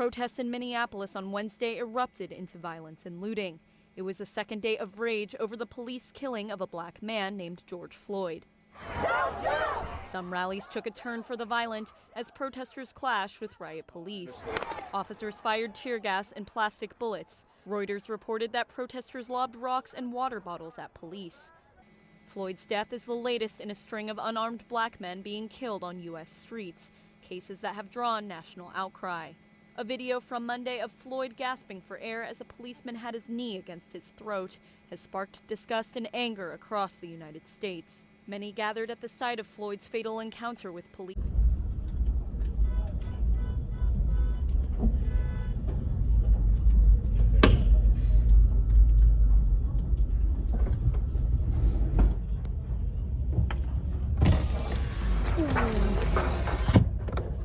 protests in Minneapolis on Wednesday erupted into violence and looting. It was the second day of rage over the police killing of a black man named George Floyd. Some rallies took a turn for the violent as protesters clashed with riot police. Officers fired tear gas and plastic bullets. Reuters reported that protesters lobbed rocks and water bottles at police. Floyd's death is the latest in a string of unarmed black men being killed on U.S. streets, cases that have drawn national outcry. A video from Monday of Floyd gasping for air as a policeman had his knee against his throat has sparked disgust and anger across the United States. Many gathered at the site of Floyd's fatal encounter with police.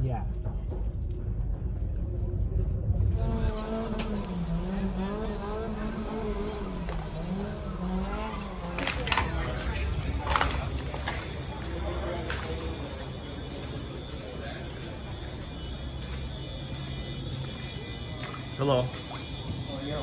Yeah. Hello. How are you?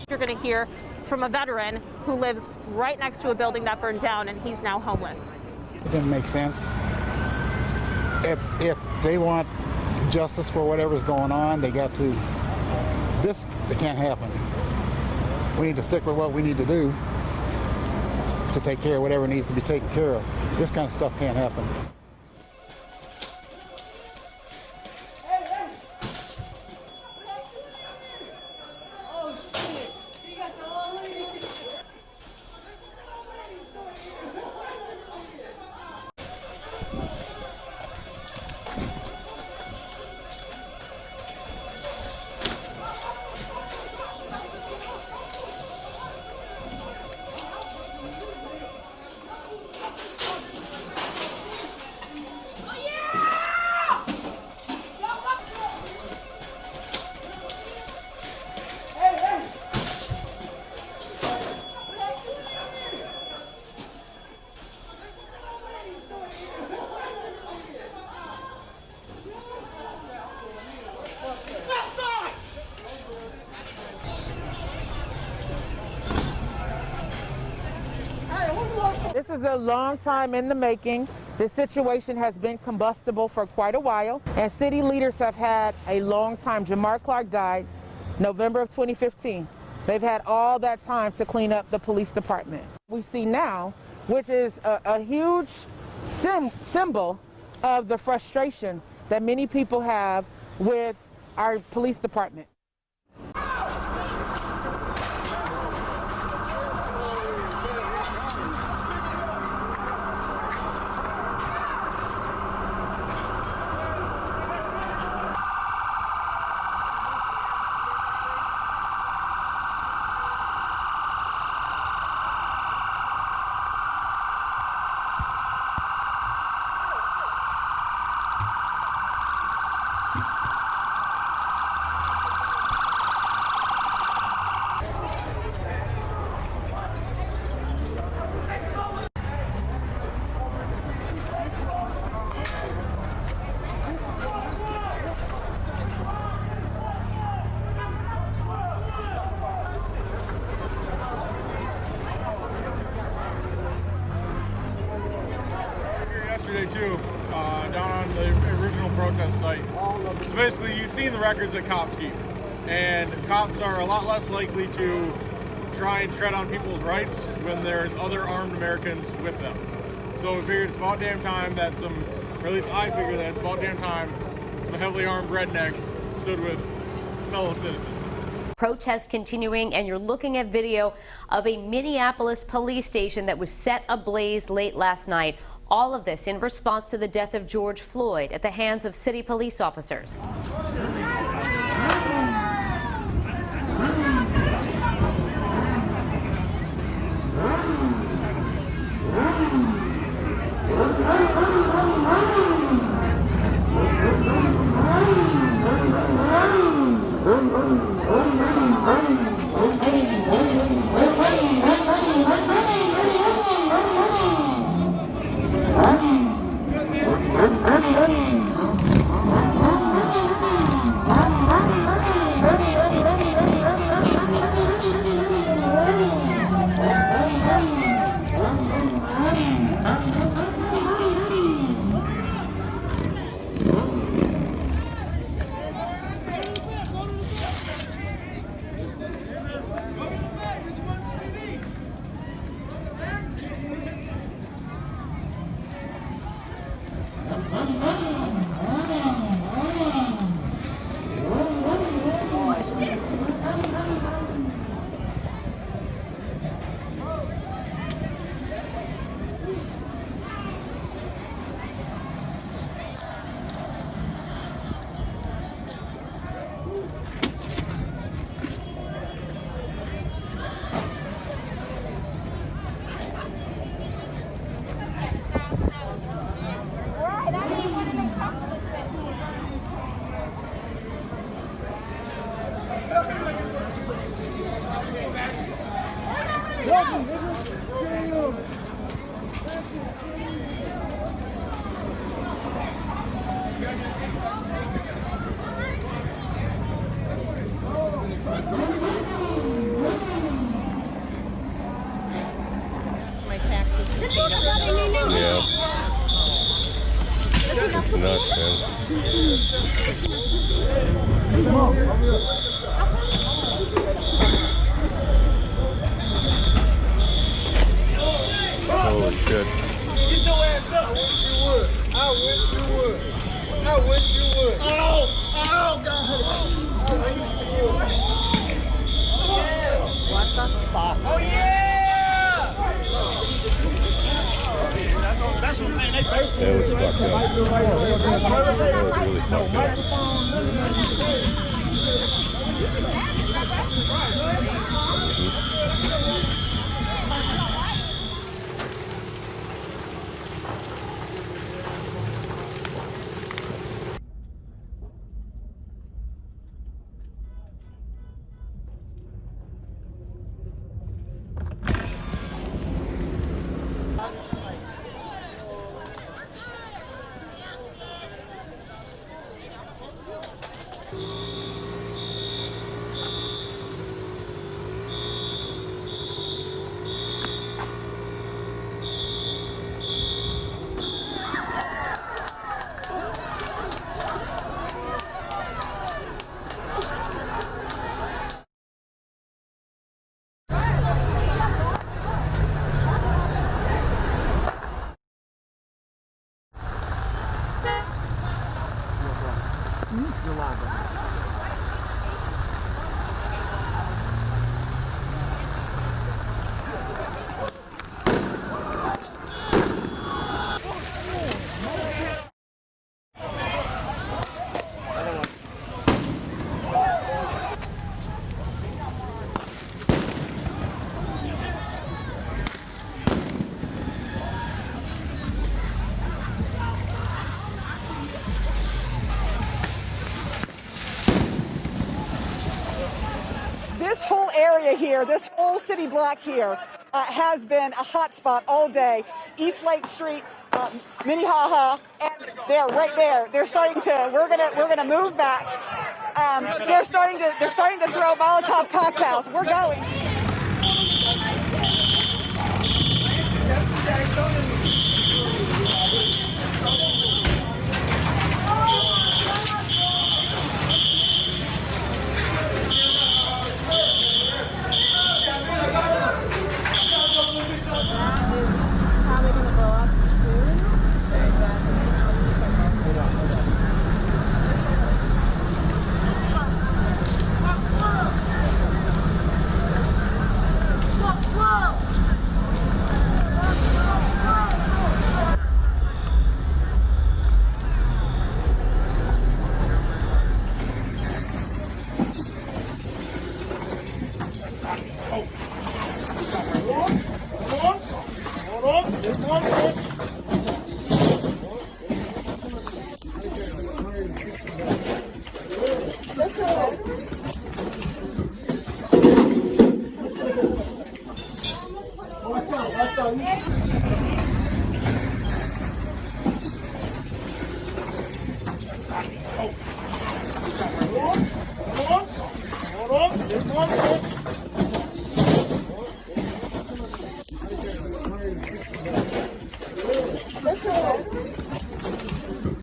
You're going to hear from a veteran who lives right next to a building that burned down, and he's now homeless. It didn't make sense. If they want justice for whatever's going on, they got to. This can't happen. We need to stick with what we need to do to take care of whatever needs to be taken care of. This kind of stuff can't happen. This is a long time in the making. This situation has been combustible for quite a while, and city leaders have had a long time. Jamar Clark died November of 2015. They've had all that time to clean up the police department. We see now, which is a huge symbol of the frustration that many people have with our police department. protest site. So basically, you've seen the records that cops keep, and cops are a lot less likely to try and tread on people's rights when there's other armed Americans with them. So we figured it's about damn time that or at least I figure that it's about damn time some heavily armed rednecks stood with fellow citizens. Protests continuing, and you're looking at video of a Minneapolis police station that was set ablaze late last night. All of this in response to the death of George Floyd at the hands of city police officers. nuts, man. Holy shit. Get your ass up. I wish you would. I wish you would. I wish you would. Oh, God. I wish you would. What the fuck? Oh, yeah! That's what I'm saying. That was fucked up. That was really fucked This whole area here, this whole city block here, has been a hot spot all day. East Lake Street, Minnehaha, and they're right there. They're starting to. We're gonna move back. They're starting to throw Molotov cocktails. We're going.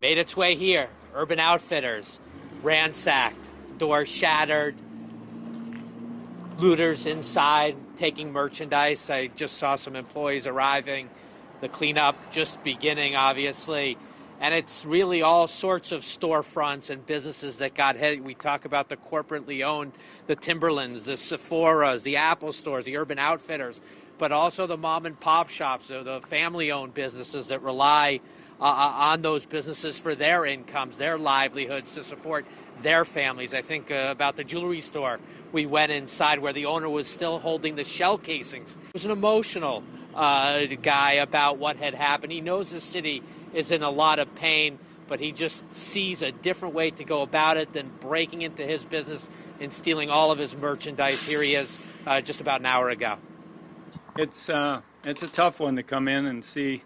Made its way here. Urban Outfitters, ransacked, doors shattered, looters inside taking merchandise. I just saw some employees arriving. The cleanup just beginning, obviously. And it's really all sorts of storefronts and businesses that got hit. We talk about the corporately owned, the Timberlands, the Sephoras, the Apple stores, the Urban Outfitters, but also the mom and pop shops, or the family-owned businesses that rely on those businesses for their incomes, their livelihoods, to support their families. I think about the jewelry store. We went inside where the owner was still holding the shell casings. It was an emotional guy about what had happened. He knows the city is in a lot of pain, but he just sees a different way to go about it than breaking into his business and stealing all of his merchandise. Here he is just about an hour ago. It's a tough one to come in and see,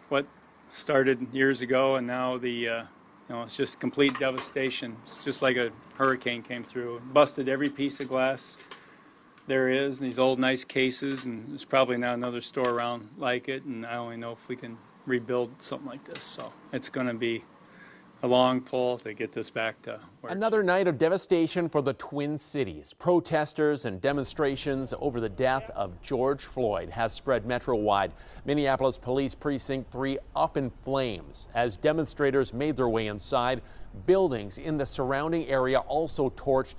what started years ago, and now it's just complete devastation. It's just like a hurricane came through, busted every piece of glass there is, these old nice cases, and there's probably not another store around like it, and I only know if we can rebuild something like this. So it's going to be a long pull to get this back to where another night of devastation for the Twin Cities. Protesters and demonstrations over the death of George Floyd has spread metro-wide. Minneapolis Police Precinct 3 up in flames as demonstrators made their way inside. Buildings in the surrounding area also torched.